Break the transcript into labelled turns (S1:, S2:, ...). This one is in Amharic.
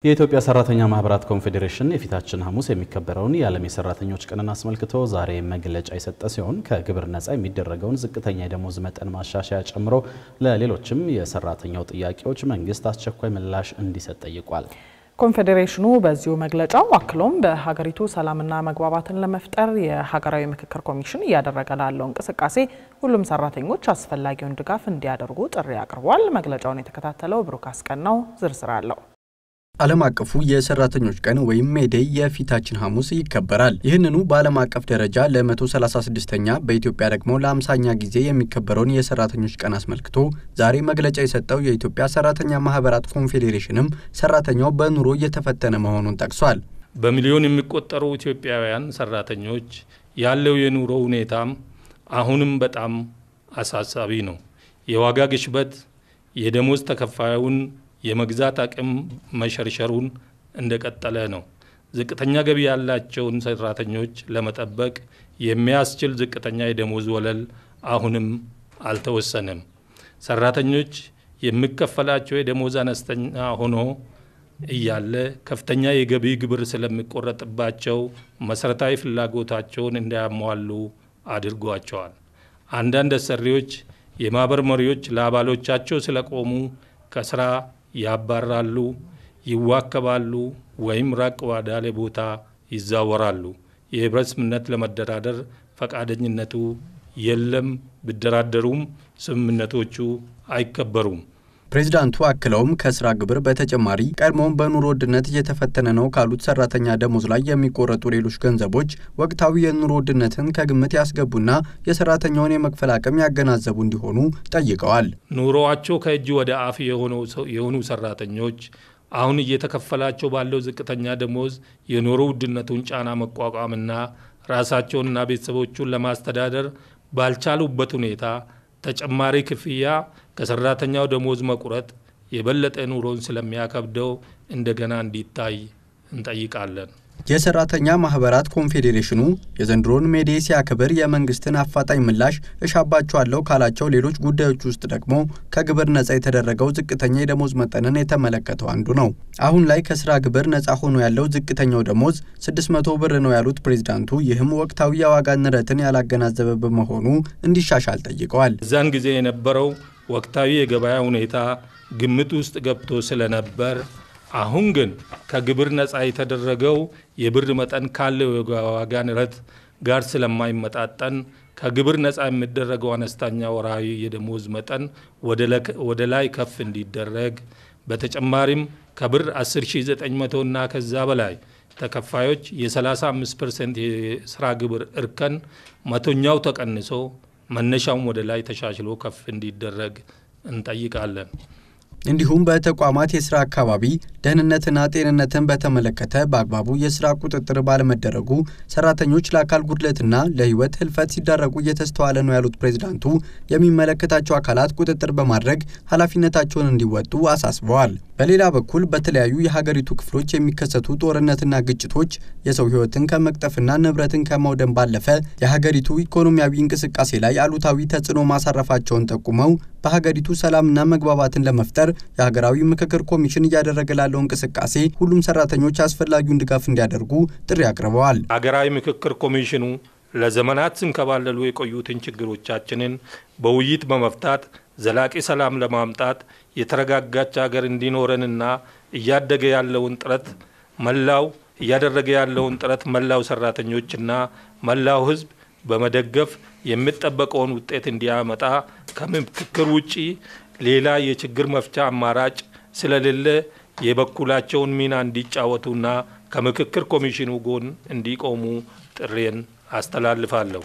S1: የኢትዮጵያ ሰራተኛ ማህበራት ኮንፌዴሬሽን የፊታችን ሐሙስ የሚከበረውን የዓለም የሰራተኞች ቀንን አስመልክቶ ዛሬ መግለጫ የሰጠ ሲሆን ከግብር ነፃ የሚደረገውን ዝቅተኛ የደሞዝ መጠን ማሻሻያ ጨምሮ ለሌሎችም የሰራተኛው ጥያቄዎች መንግስት አስቸኳይ ምላሽ እንዲሰጥ ጠይቋል።
S2: ኮንፌዴሬሽኑ በዚሁ መግለጫው አክሎም በሀገሪቱ ሰላምና መግባባትን ለመፍጠር የሀገራዊ ምክክር ኮሚሽን እያደረገ ላለው እንቅስቃሴ ሁሉም ሰራተኞች አስፈላጊውን ድጋፍ እንዲያደርጉ ጥሪ አቅርቧል። መግለጫውን የተከታተለው ብሩክ አስቀናው ዝርዝር አለው።
S3: ዓለም አቀፉ የሰራተኞች ቀን ወይም ሜዴይ የፊታችን ሐሙስ ይከበራል። ይህንኑ በዓለም አቀፍ ደረጃ ለ136ኛ በኢትዮጵያ ደግሞ ለ50ኛ ጊዜ የሚከበረውን የሰራተኞች ቀን አስመልክቶ ዛሬ መግለጫ የሰጠው የኢትዮጵያ ሰራተኛ ማህበራት ኮንፌዴሬሽንም ሰራተኛው በኑሮ እየተፈተነ መሆኑን ጠቅሷል።
S4: በሚሊዮን የሚቆጠሩ ኢትዮጵያውያን ሰራተኞች ያለው የኑሮ ሁኔታም አሁንም በጣም አሳሳቢ ነው። የዋጋ ግሽበት የደሞዝ ተከፋዩን የመግዛት አቅም መሸርሸሩን እንደቀጠለ ነው። ዝቅተኛ ገቢ ያላቸውን ሰራተኞች ለመጠበቅ የሚያስችል ዝቅተኛ የደሞዝ ወለል አሁንም አልተወሰነም። ሰራተኞች የሚከፈላቸው የደሞዝ አነስተኛ ሆኖ እያለ ከፍተኛ የገቢ ግብር ስለሚቆረጥባቸው መሰረታዊ ፍላጎታቸውን እንዳያሟሉ አድርጓቸዋል። አንዳንድ አሰሪዎች የማህበር መሪዎች ለአባሎቻቸው ስለቆሙ ከስራ ያባራሉ፣ ይዋከባሉ ወይም ራቅ ወዳለ ቦታ ይዛወራሉ። የህብረት ስምምነት ለመደራደር ፈቃደኝነቱ የለም። ቢደራደሩም ስምምነቶቹ አይከበሩም።
S3: ፕሬዝዳንቱ አክለውም ከስራ ግብር በተጨማሪ ቀድሞም በኑሮ ውድነት እየተፈተነ ነው ካሉት ሰራተኛ ደሞዝ ላይ የሚቆረጡ ሌሎች ገንዘቦች ወቅታዊ የኑሮ ውድነትን ከግምት ያስገቡና የሰራተኛውን የመክፈል አቅም ያገናዘቡ እንዲሆኑ ጠይቀዋል።
S4: ኑሮአቸው ከእጅ ወደ አፍ የሆኑ ሰራተኞች አሁን እየተከፈላቸው ባለው ዝቅተኛ ደሞዝ የኑሮ ውድነቱን ጫና መቋቋምና ራሳቸውንና ቤተሰቦቹን ለማስተዳደር ባልቻሉበት ሁኔታ ተጨማሪ ክፍያ ከሰራተኛው ደሞዝ መቁረጥ የበለጠ ኑሮን ስለሚያከብደው እንደገና እንዲታይ እንጠይቃለን።
S3: የሰራተኛ ማህበራት ኮንፌዴሬሽኑ የዘንድሮን ሜዴይ ሲያከብር የመንግስትን አፋጣኝ ምላሽ እሻባቸዋለሁ ካላቸው ሌሎች ጉዳዮች ውስጥ ደግሞ ከግብር ነፃ የተደረገው ዝቅተኛ የደሞዝ መጠንን የተመለከተው አንዱ ነው። አሁን ላይ ከስራ ግብር ነፃ ሆኖ ያለው ዝቅተኛው ደሞዝ 600 ብር ነው ያሉት ፕሬዝዳንቱ፣ ይህም ወቅታዊ የዋጋ ንረትን ያላገናዘበ በመሆኑ እንዲሻሻል ጠይቀዋል።
S4: እዛን ጊዜ የነበረው ወቅታዊ የገበያ ሁኔታ ግምት ውስጥ ገብቶ ስለነበር አሁን ግን ከግብር ነፃ የተደረገው የብር መጠን ካለው የዋጋ ንረት ጋር ስለማይመጣጠን ከግብር ነፃ የሚደረገው አነስተኛ ወራዊ የደሞዝ መጠን ወደ ላይ ከፍ እንዲደረግ፣ በተጨማሪም ከብር 10900 እና ከዛ በላይ ተከፋዮች የ35% የስራ ግብር እርከን መቶኛው ተቀንሶ መነሻውም ወደ ላይ ተሻሽሎ ከፍ እንዲደረግ እንጠይቃለን።
S3: እንዲሁም በተቋማት የስራ አካባቢ ደህንነትና ጤንነትን በተመለከተ በአግባቡ የስራ ቁጥጥር ባለመደረጉ ሰራተኞች ለአካል ጉድለትና ለህይወት ህልፈት ሲዳረጉ እየተስተዋለ ነው ያሉት ፕሬዝዳንቱ የሚመለከታቸው አካላት ቁጥጥር በማድረግ ኃላፊነታቸውን እንዲወጡ አሳስበዋል። በሌላ በኩል በተለያዩ የሀገሪቱ ክፍሎች የሚከሰቱ ጦርነትና ግጭቶች የሰው ህይወትን ከመቅጠፍና ንብረትን ከማውደም ባለፈ የሀገሪቱ ኢኮኖሚያዊ እንቅስቃሴ ላይ አሉታዊ ተጽዕኖ ማሳረፋቸውን ጠቁመው በሀገሪቱ ሰላምና መግባባትን ለመፍጠር የሀገራዊ ምክክር ኮሚሽን እያደረገ ላለው እንቅስቃሴ ሁሉም ሰራተኞች አስፈላጊውን ድጋፍ እንዲያደርጉ ጥሪ አቅርበዋል።
S4: ሀገራዊ ምክክር ኮሚሽኑ ለዘመናት ስንከባለሉ የቆዩትን ችግሮቻችንን በውይይት በመፍታት ዘላቂ ሰላም ለማምጣት የተረጋጋች ሀገር እንዲኖረንና እያደረገ ያለውን ጥረት መላው ሰራተኞችና መላው ህዝብ በመደገፍ የሚጠበቀውን ውጤት እንዲያመጣ ከምክክር ውጪ ሌላ የችግር መፍቻ አማራጭ ስለሌለ የበኩላቸውን ሚና እንዲጫወቱና ከምክክር ኮሚሽኑ ጎን እንዲቆሙ ጥሪን አስተላልፋለሁ።